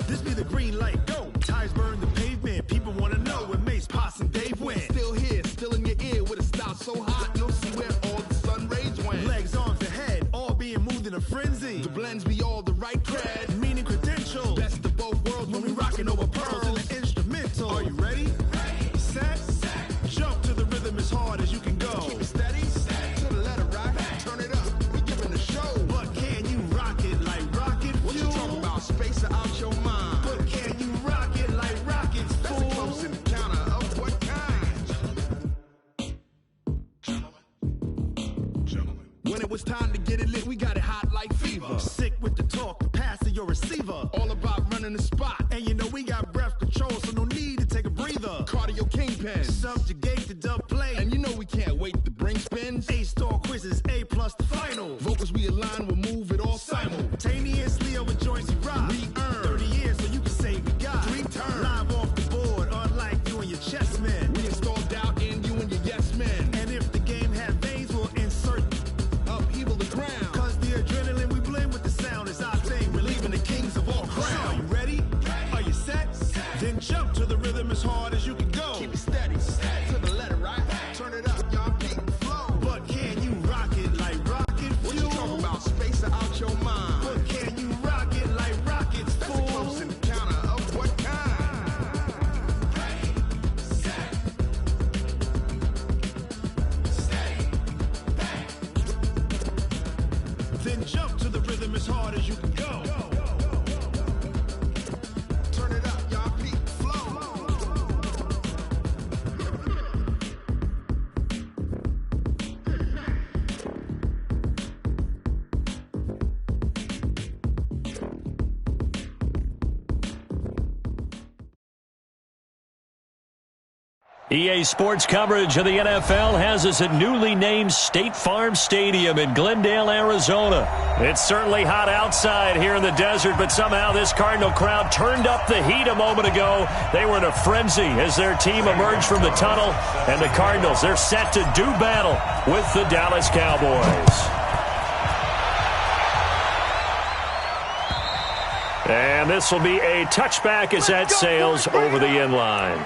This be the green light, go. Tires burn the pavement, people wanna know where Mace, Potts, and Dave went. Still here, still in your ear with a style so hot, no see where all the sun rays went. Legs, arms, ahead, all being moved in a frenzy. The blends be all the right cred, meaning credentials. best of both worlds When we rockin' over pearls in the instrumental. Are you ready? Set, jump to the rhythm as hard as you can go. Keep it steady, to the letter right, turn it up, we giving the show. But can you rock it like rocket fuel? What you talking about, space or out your mind? But can you rock it like rockets, That's fool? a close encounter of what kind? Gentlemen. When it was time to get it lit, we got it hot like fever. Sick with the talk, the pass to your receiver. All about running the spot, And you know we got breath control, so no need to take a breather. cardio kingpin. Subjugate the dub play. And you know we can't wait to bring spins. A-star quizzes, A+ the final. Vocals we align, we'll move it all Simultaneously over joints we rock. We earn 30 years so you can say we got 3 turns. live off the board, unlike you and your chess men. We install doubt in you and your yes men. And if the game had veins, we'll insert. Upheaval the ground. Cause the adrenaline we blend with the sound is our thing. Relieving the kings of all crowns. So are you ready? Are you set? Then jump to the rhythm as hard as you can go. Keep it steady, to the letter right. Turn it up, y'all keep the flow. But can you rock it like rocket What you fuel? talking about, space or out your mind? But can you rock it like rockets, That's a close fool? encounter of what kind? Then jump to the rhythm as hard as you can go. Turn it up, y'all keep the flow. EA Sports coverage of the NFL has us at newly named State Farm Stadium in Glendale, Arizona. It's certainly hot outside here in the desert, but somehow this Cardinal crowd turned up the heat a moment ago. They were in a frenzy as their team emerged from the tunnel, and the Cardinals, they're set to do battle with the Dallas Cowboys. And this will be a touchback as that sails over the end line.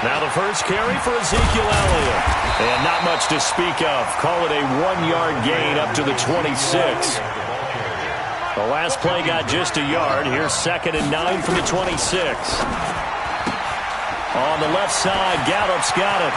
Now the first carry for Ezekiel Elliott. And not much to speak of. Call it a 1-yard gain up to the 26. The last play got just a yard. Here's 2nd and 9 from the 26. On the left side, Gallup's got it.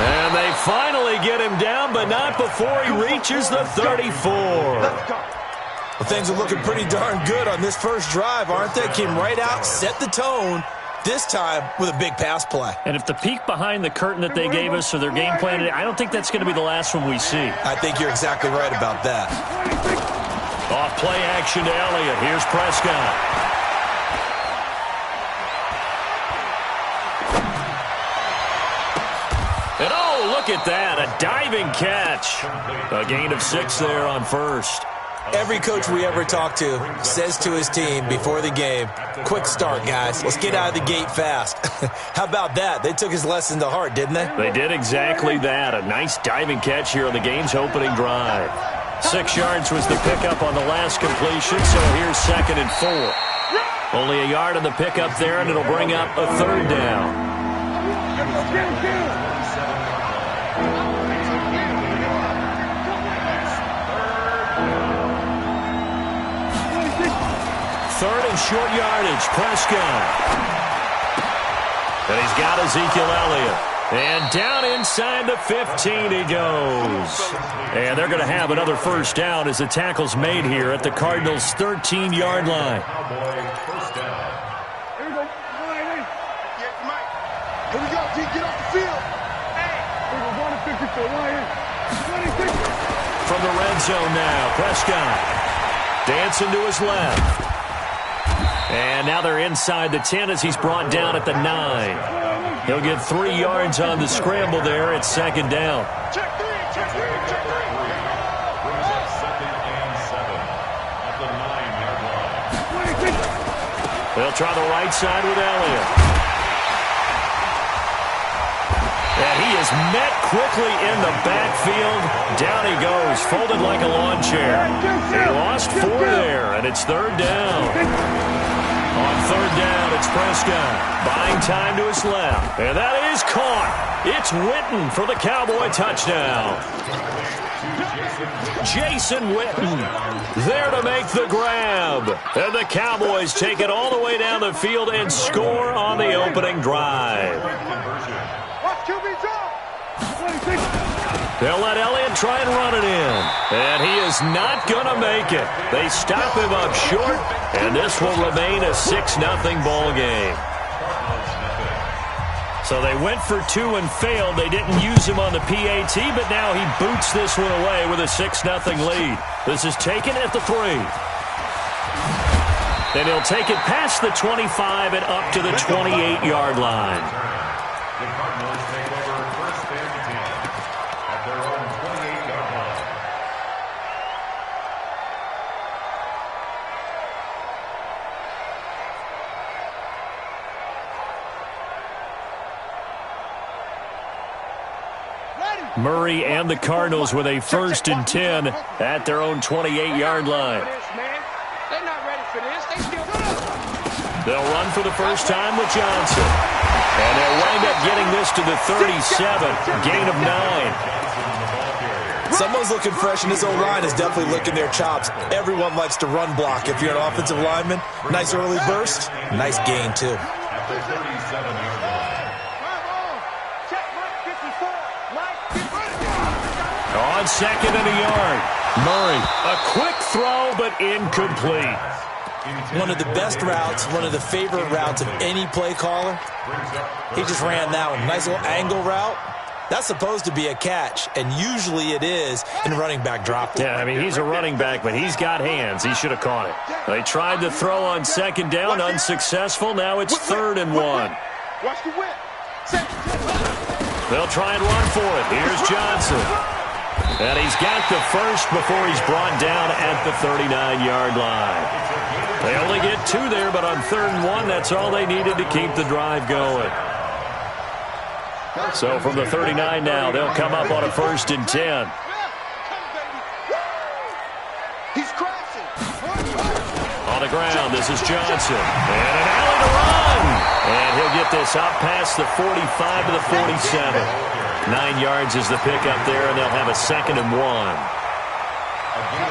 And they finally get him down, but not before he reaches the 34. Well, things are looking pretty darn good on this first drive, aren't they? Came right out, set the tone, this time with a big pass play. And if the peek behind the curtain that they gave us or their game plan, I don't think that's going to be the last one we see. I think you're exactly right about that. Off play action to Elliott. Here's Prescott. And oh, look at that, a diving catch. A gain of 6 there on first. Every coach we ever talk to says to his team before the game, quick start, guys. Let's get out of the gate fast. How about that? They took his lesson to heart, didn't they? They did exactly that. A nice diving catch here on the game's opening drive. 6 yards was the pickup on the last completion, so here's 2nd and 4. Only a yard on the pickup there, and it'll bring up a 3rd down. Third and short yardage, Prescott. And he's got Ezekiel Elliott. And down inside the 15 he goes. And they're going to have another first down as the tackle's made here at the Cardinals' 13-yard line. Here we go, G, get off the field. From the red zone now, Prescott dancing to his left. And now they're inside the 10 as he's brought down at the 9. He'll get 3 yards on the scramble there at 2nd down. Check 3, check 3, check 3. They'll try the right side with Elliott. And he is met quickly in the backfield. Down he goes, folded like a lawn chair. He lost 4 there, and it's third down. On third down, it's Prescott. Buying time to his left. And that is caught. It's Witten for the Cowboy touchdown. Jason Witten there to make the grab. And the Cowboys take it all the way down the field and score on the opening drive. They'll let Elliott try and run it in. And he is not going to make it. They stop him up short, and this will remain a 6-0 ball game. So they went for 2 and failed. They didn't use him on the PAT, but now he boots this one away with a 6-0 lead. This is taken at the 3. And he'll take it past the 25 and up to the 28-yard line. The Cardinals take over first and 10 at their own 28-yard line. Murray and the Cardinals with a first and 10 at their own 28-yard line. They're not ready for this. They still They'll run for the first time with Johnson. And they'll wind up getting this to the 37, gain of 9. Someone's looking fresh, and his O-line is definitely licking their chops. Everyone likes to run block. If you're an offensive lineman, nice early burst, nice gain, too. At the 37-yard line. On second and a yard. Murray, a quick throw, but incomplete. One of the best routes, one of the favorite routes of any play caller. He just ran that one. Nice little angle route. That's supposed to be a catch, and usually it is, and running back dropped it. Yeah, I mean, he's a running back, but he's got hands. He should have caught it. They tried to throw on second down, unsuccessful. Now it's 3rd and 1. watch the whip. They'll try and run for it. Here's Johnson. And he's got the first before he's brought down at the 39-yard line. They only get 2 there, but on 3rd and 1, that's all they needed to keep the drive going. So from the 39 now, they'll come up on a first and 10. He's crashing. On the ground, this is Johnson. And an alley to run. And he'll get this up past the 45 to the 47. 9 yards is the pickup there, and they'll have a 2nd and 1.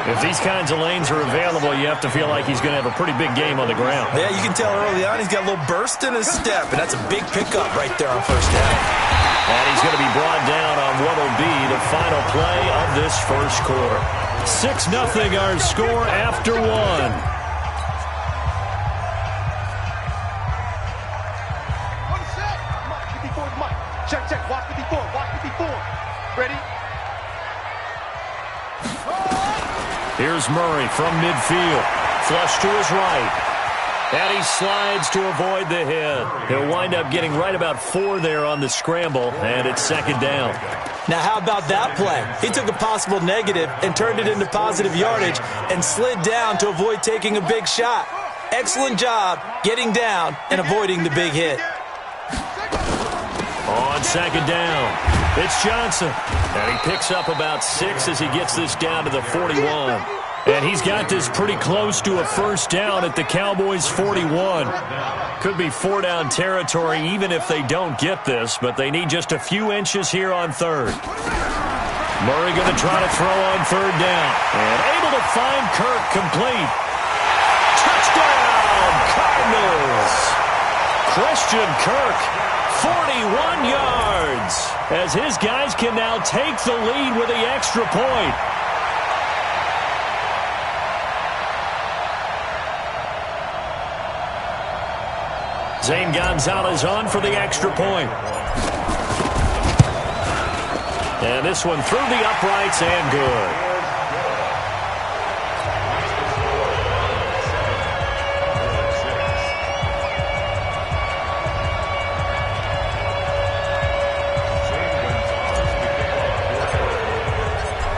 If these kinds of lanes are available, you have to feel like he's going to have a pretty big game on the ground. Yeah, you can tell early on he's got a little burst in his step, and that's a big pickup right there on first down. And he's going to be brought down on what will be the final play of this first quarter. 6-0 our score after 1. Check. Watch 54. Ready? Here's Murray from midfield. Flush to his right. And he slides to avoid the hit. He'll wind up getting right about 4 there on the scramble, and it's 2nd down. Now, how about that play? He took a possible negative and turned it into positive yardage and slid down to avoid taking a big shot. Excellent job getting down and avoiding the big hit. On 2nd down, it's Johnson. And he picks up about 6 as he gets this down to the 41. And he's got this pretty close to a first down at the Cowboys' 41. Could be 4-down territory even if they don't get this, but they need just a few inches here on 3rd. Murray going to try to throw on 3rd down. And able to find Kirk complete. Touchdown, Cardinals! Christian Kirk, 41 yards, as his guys can now take the lead with the extra point. Zane Gonzalez on for the extra point. And this one through the uprights and good.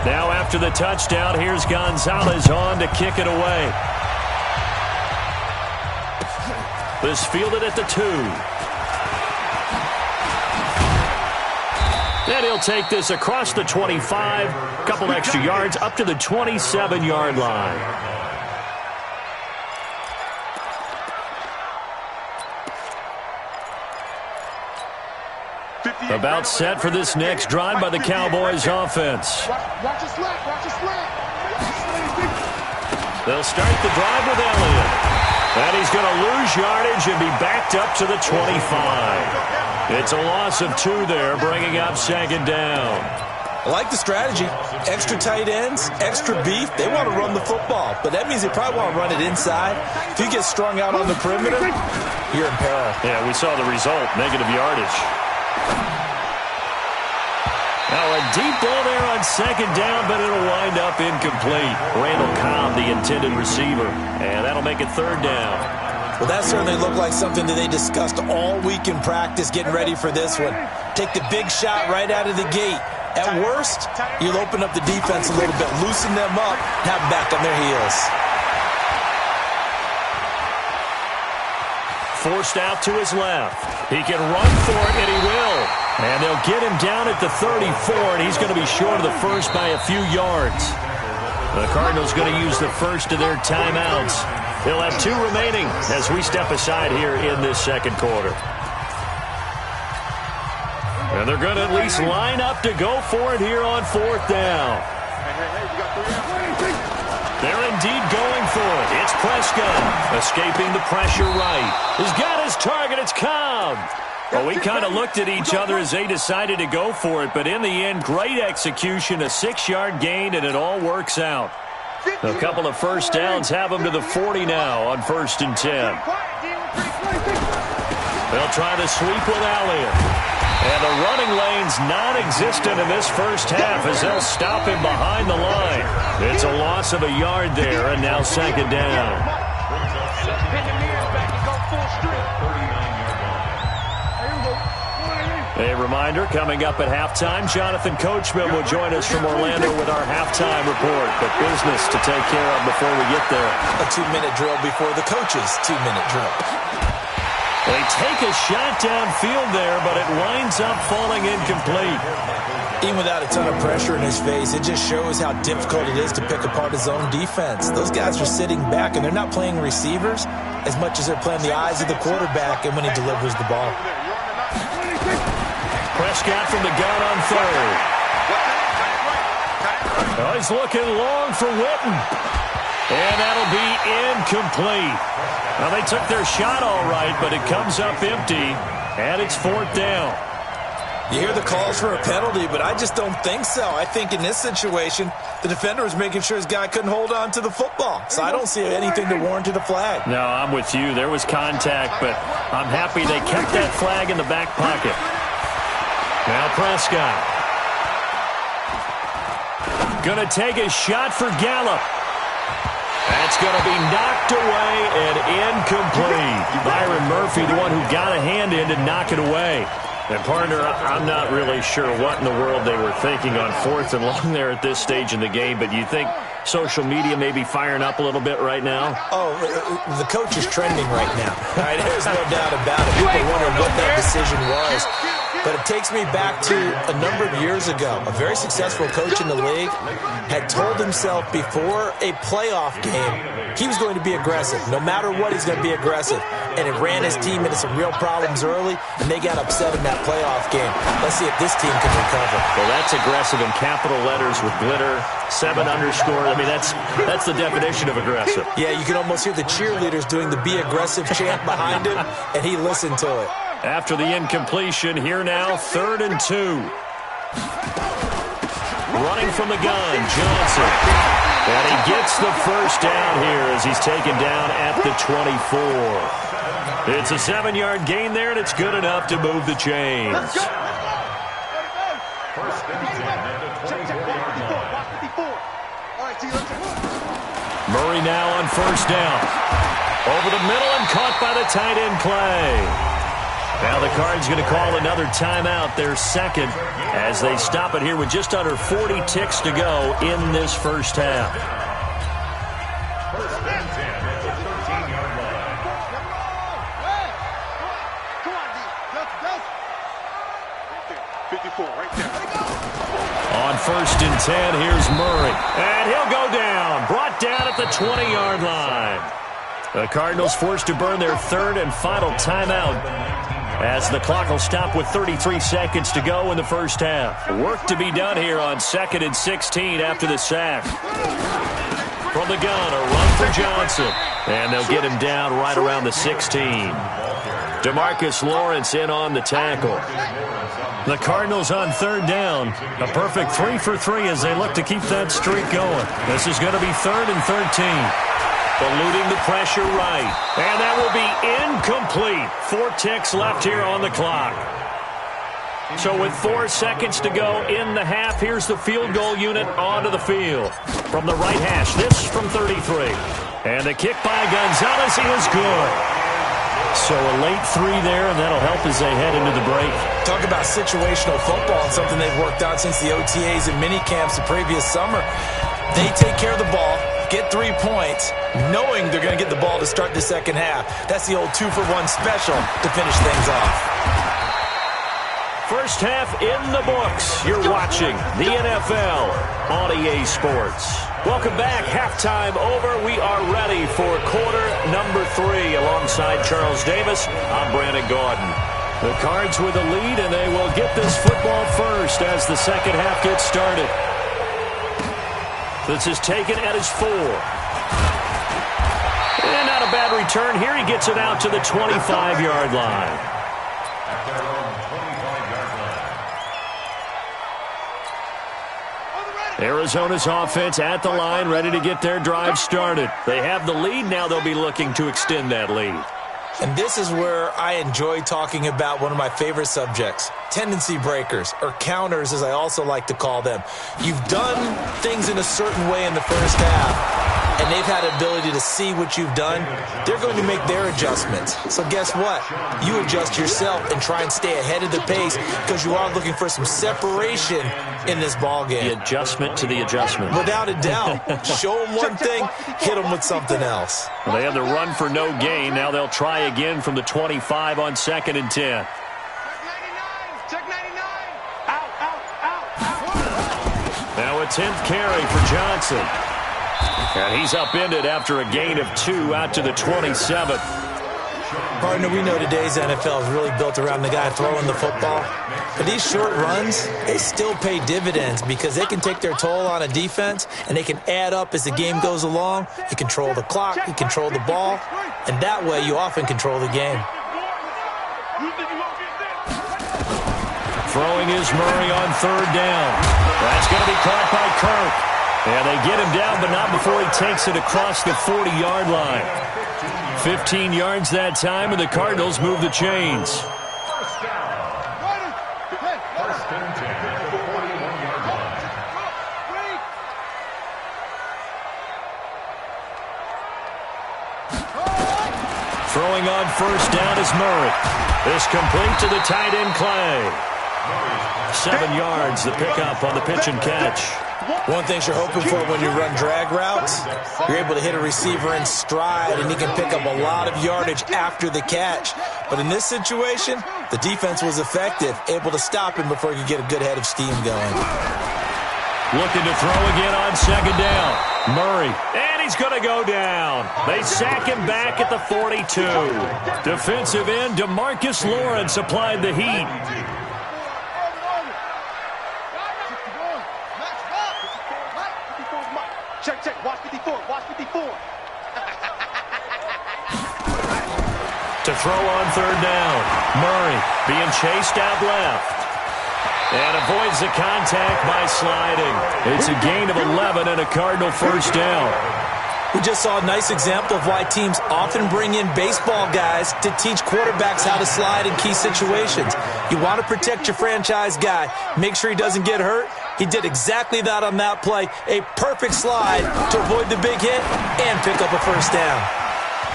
Now after the touchdown, here's Gonzalez on to kick it away. This fielded at the 2. And he'll take this across the 25, a couple extra yards up to the 27-yard line. About set for this next drive by the Cowboys offense. Watch his slap, watch his slap. They'll start the drive with Elliott. And he's going to lose yardage and be backed up to the 25. It's a loss of 2 there, bringing up second down. I like the strategy. Extra tight ends, extra beef. They want to run the football, but that means they probably want to run it inside. If you get strung out on the perimeter, you're in peril. Yeah, we saw the result, negative yardage. Now a deep ball there on second down, but it'll wind up incomplete. Randall Cobb, the intended receiver, and that'll make it third down. Well, that certainly looked like something that they discussed all week in practice, getting ready for this one. Take the big shot right out of the gate. At worst, you'll open up the defense a little bit, loosen them up, have them back on their heels. Forced out to his left. He can run for it, and he will. And they'll get him down at the 34, and he's going to be short of the first by a few yards. The Cardinals going to use the first of their timeouts. They'll have 2 remaining as we step aside here in this second quarter. And they're going to at least line up to go for it here on fourth down. They're indeed going for it. It's Prescott escaping the pressure right. He's got his target. It's Cobb. Well, we kind of looked at each other as they decided to go for it, but in the end, great execution, a 6-yard gain, and it all works out. A couple of first downs have them to the 40 now on 1st and 10. They'll try to sweep with Elliott. And the running lane's non-existent in this first half as they'll stop him behind the line. It's a loss of a yard there, and now second down. A reminder, coming up at halftime, Jonathan Coachman will join us from Orlando with our halftime report. But business to take care of before we get there. A 2-minute drill before the coach's 2-minute drill. They take a shot downfield there, but it winds up falling incomplete. Even without a ton of pressure in his face, it just shows how difficult it is to pick apart his own defense. Those guys are sitting back, and they're not playing receivers as much as they're playing the eyes of the quarterback and when he delivers the ball. Prescott from the gun on third. Oh, he's looking long for Witten. And that'll be incomplete. Now, they took their shot all right, but it comes up empty, and it's fourth down. You hear the calls for a penalty, but I just don't think so. I think in this situation, the defender was making sure his guy couldn't hold on to the football. So I don't see anything to warrant a flag. No, I'm with you. There was contact, but I'm happy they kept that flag in the back pocket. Now Prescott. Going to take a shot for Gallup. That's going to be knocked away and incomplete. Byron Murphy, the one who got a hand in to knock it away. And, partner, I'm not really sure what in the world they were thinking on 4th and long there at this stage in the game, but you think social media may be firing up a little bit right now? Oh, the coach is trending right now. All right, there's no doubt about it. People wondering what that decision was. But it takes me back to a number of years ago. A very successful coach in the league had told himself before a playoff game he was going to be aggressive. No matter what, he's going to be aggressive. And it ran his team into some real problems early, and they got upset in that playoff game. Let's see if this team can recover. Well, that's aggressive in capital letters with glitter, 7 underscore. I mean, that's the definition of aggressive. Yeah, you can almost hear the cheerleaders doing the be aggressive chant behind him, and he listened to it. After the incompletion, here now, 3rd and 2. Running from the gun, Johnson. And he gets the first down here as he's taken down at the 24. It's a 7-yard gain there, and it's good enough to move the chains. Murray now on first down. Over the middle and caught by the tight end Clay. Now the Cards going to call another timeout, their second, as they stop it here with just under 40 ticks to go in this first half. On 1st and 10, here's Murray. And he'll go down. Brought down at the 20-yard line. The Cardinals forced to burn their 3rd and final timeout as the clock will stop with 33 seconds to go in the first half. Work to be done here on 2nd and 16 after the sack. From the gun, a run for Johnson. And they'll get him down right around the 16. DeMarcus Lawrence in on the tackle. The Cardinals on 3rd down. A perfect 3 for 3 as they look to keep that streak going. This is going to be 3rd and 13. Eluding the pressure right. And that will be incomplete. 4 ticks left here on the clock. So with 4 seconds to go in the half, here's the field goal unit onto the field. From the right hash, this from 33. And the kick by Gonzalez is good. So a late 3 there, and that'll help as they head into the break. Talk about situational football and something they've worked on since the OTAs and mini camps the previous summer. They take care of the ball, get 3 points, knowing they're going to get the ball to start the second half. That's the old 2-for-1 special to finish things off. First half in the books. You're watching the NFL on EA Sports. Welcome back. Halftime over. We are ready for quarter number 3. Alongside Charles Davis, I'm Brandon Gordon. The Cards with the lead, and they will get this football first as the second half gets started. This is taken at his 4. And not a bad return here. He gets it out to the 25-yard line. Arizona's offense at the line, ready to get their drive started. They have the lead. Now they'll be looking to extend that lead. And this is where I enjoy talking about one of my favorite subjects, tendency breakers, or counters as I also like to call them. You've done things in a certain way in the first half, and they've had the ability to see what you've done. They're going to make their adjustments. So guess what? You adjust yourself and try and stay ahead of the pace because you are looking for some separation in this ball game. The adjustment to the adjustment. Without a doubt. Show them one thing, hit them with something else. Well, they have the run for no gain. Now they'll try again from the 25 on 2nd and 10. Now a 10th carry for Johnson. And he's upended after a gain of 2 out to the 27. Partner, we know today's NFL is really built around the guy throwing the football. But these short runs, they still pay dividends because they can take their toll on a defense and they can add up as the game goes along. You control the clock, you control the ball, and that way you often control the game. Throwing is Murray on 3rd down. That's going to be caught by Kirk. And they get him down, but not before he takes it across the 40-yard line. 15 yards that time, and the Cardinals move the chains. First and 10, 41-yard line. Throwing on 1st down is Murray. This complete to the tight end Clay. 7 yards, the pickup on the pitch and catch. One thing you're hoping for when you run drag routes, you're able to hit a receiver in stride, and he can pick up a lot of yardage after the catch. But in this situation, the defense was effective, able to stop him before he could get a good head of steam going. Looking to throw again on 2nd down. Murray, and he's going to go down. They sack him back at the 42. Defensive end DeMarcus Lawrence applied the heat. Check. Watch 54. Watch 54. To throw on 3rd down. Murray being chased out left. And avoids the contact by sliding. It's a gain of 11 and a Cardinal first down. We just saw a nice example of why teams often bring in baseball guys to teach quarterbacks how to slide in key situations. You want to protect your franchise guy. Make sure he doesn't get hurt. He did exactly that on that play. A perfect slide to avoid the big hit and pick up a first down.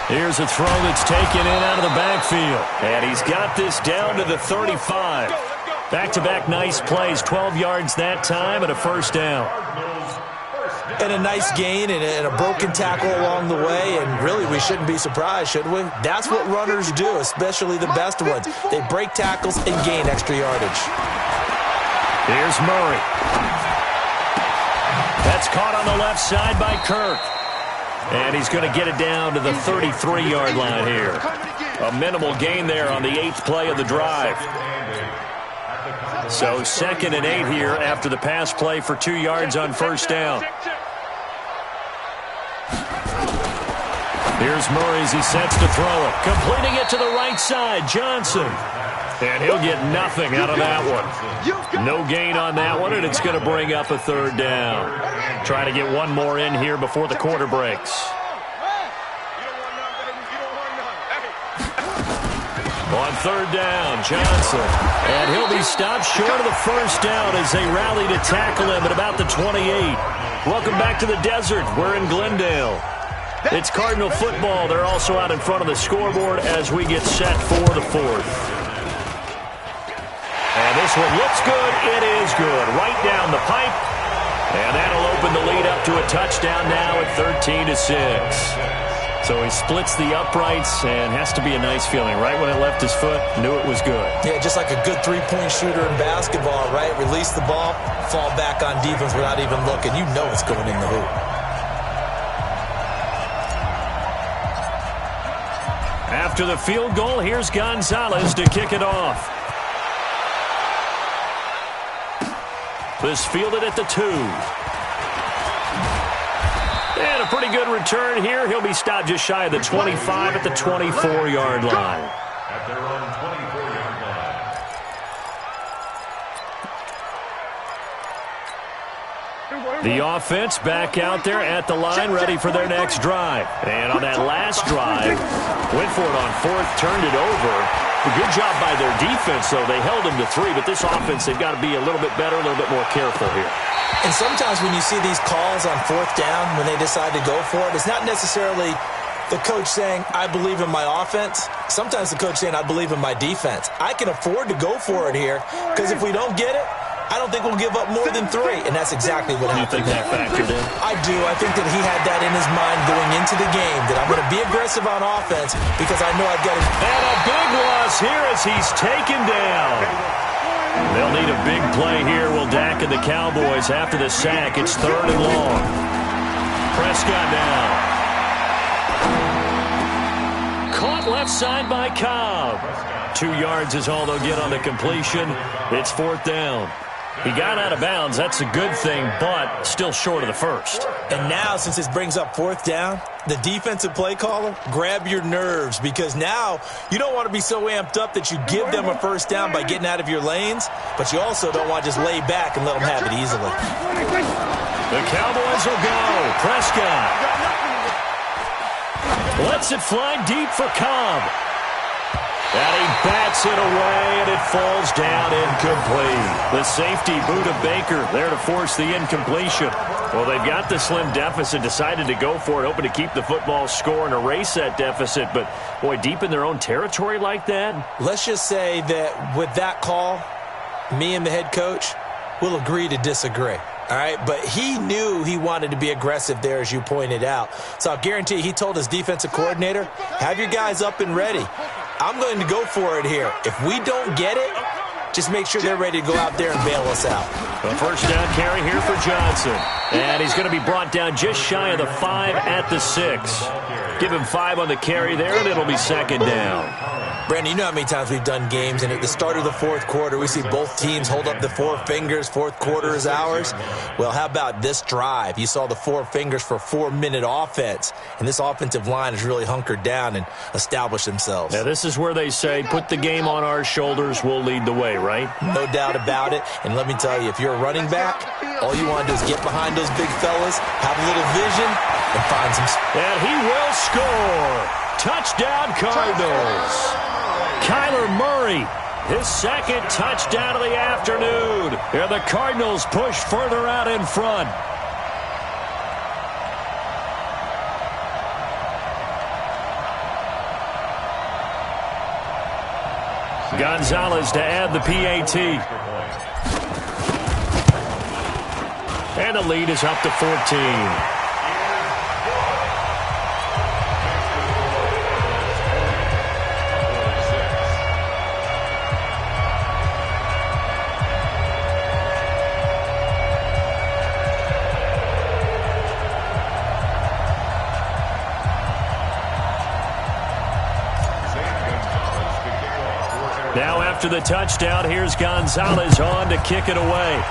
Here's a throw that's taken in out of the backfield. And he's got this down to the 35. Back-to-back nice plays, 12 yards that time and a first down. And a nice gain and a broken tackle along the way, and really we shouldn't be surprised, should we? That's what runners do, especially the best ones. They break tackles and gain extra yardage. Here's Murray. That's caught on the left side by Kirk. And he's going to get it down to the 33-yard line here. A minimal gain there on the 8th play of the drive. So 2nd and 8 here after the pass play for 2 yards on first down. Here's Murray as he sets to throw it. Completing it to the right side, Johnson. And he'll get nothing out of that one. No gain on that one, and it's going to bring up a 3rd down. Trying to get one more in here before the quarter breaks. On 3rd down, Johnson. And he'll be stopped short of the first down as they rally to tackle him at about the 28. Welcome back to the desert. We're in Glendale. It's Cardinal football. They're also out in front of the scoreboard as we get set for the 4th. And this one looks good. It is good. Right down the pipe. And that'll open the lead up to a touchdown now at 13-6. So he splits the uprights and has to be a nice feeling. Right when it left his foot, knew it was good. Yeah, just like a good three-point shooter in basketball, right? Release the ball, fall back on defense without even looking. You know it's going in the hoop. After the field goal, here's Gonzalez to kick it off. This fielded at the 2. And a pretty good return here. He'll be stopped just shy of the 25 at the 24-yard line. At their own 24-yard line. The offense back out there at the line, ready for their next drive. And on that last drive, went for it on 4th, turned it over. A good job by their defense, though. They held them to 3, but this offense, they've got to be a little bit better, a little bit more careful here. And sometimes when you see these calls on 4th down, when they decide to go for it, it's not necessarily the coach saying, I believe in my offense. Sometimes the coach saying, I believe in my defense. I can afford to go for it here, because if we don't get it, I don't think we'll give up more than 3, and that's exactly what happened. You think that factored in? I do. I think that he had that in his mind going into the game, that I'm going to be aggressive on offense because I know I've got to. And a big loss here as he's taken down. They'll need a big play here. Will Dak and the Cowboys after the sack. It's 3rd and long. Prescott now. Caught left side by Cobb. 2 yards is all they'll get on the completion. It's 4th down. He got out of bounds. That's a good thing, but still short of the first. And now, since this brings up 4th down, the defensive play caller, grab your nerves, because now you don't want to be so amped up that you give them a first down by getting out of your lanes, but you also don't want to just lay back and let them have it easily. The Cowboys will go. Prescott lets it fly deep for Cobb. And he bats it away, and it falls down incomplete. The safety, Buda Baker, there to force the incompletion. Well, they've got the slim deficit, decided to go for it, hoping to keep the football score and erase that deficit. But, boy, deep in their own territory like that? Let's just say that with that call, me and the head coach will agree to disagree. All right, but he knew he wanted to be aggressive there, as you pointed out. So I'll guarantee you, he told his defensive coordinator, have your guys up and ready. I'm going to go for it here. If we don't get it, just make sure they're ready to go out there and bail us out. A first down carry here for Johnson. And he's going to be brought down just shy of the 5 at the 6. Give him 5 on the carry there, and it'll be 2nd down. Brandon, you know how many times we've done games, and at the start of the 4th quarter, we see both teams hold up the 4 fingers, 4th quarter is ours. Well, how about this drive? You saw the 4 fingers for 4-minute offense, and this offensive line has really hunkered down and established themselves. Now, this is where they say, put the game on our shoulders, we'll lead the way, right? No doubt about it, and let me tell you, if you're a running back, all you want to do is get behind those big fellas, have a little vision, and find some... And he will score! Touchdown, Cardinals! Kyler Murray, his 2nd touchdown of the afternoon. And the Cardinals push further out in front. Gonzalez to add the PAT. And the lead is up to 14. Now after the touchdown, here's Gonzalez on to kick it away.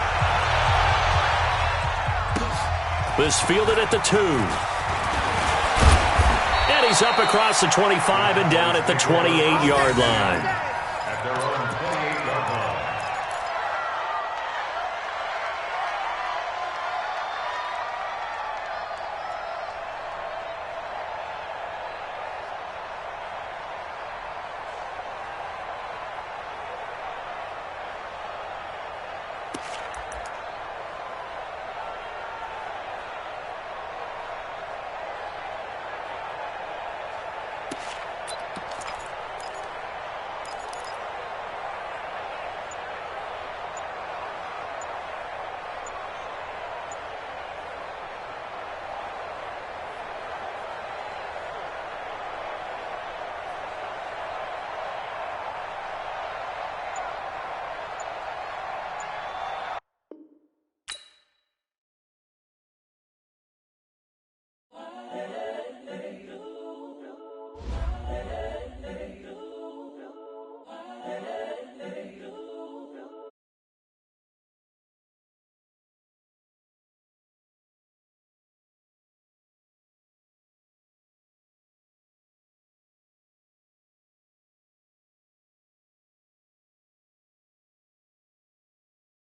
This fielded at the 2. And he's up across the 25 and down at the 28-yard line. At their own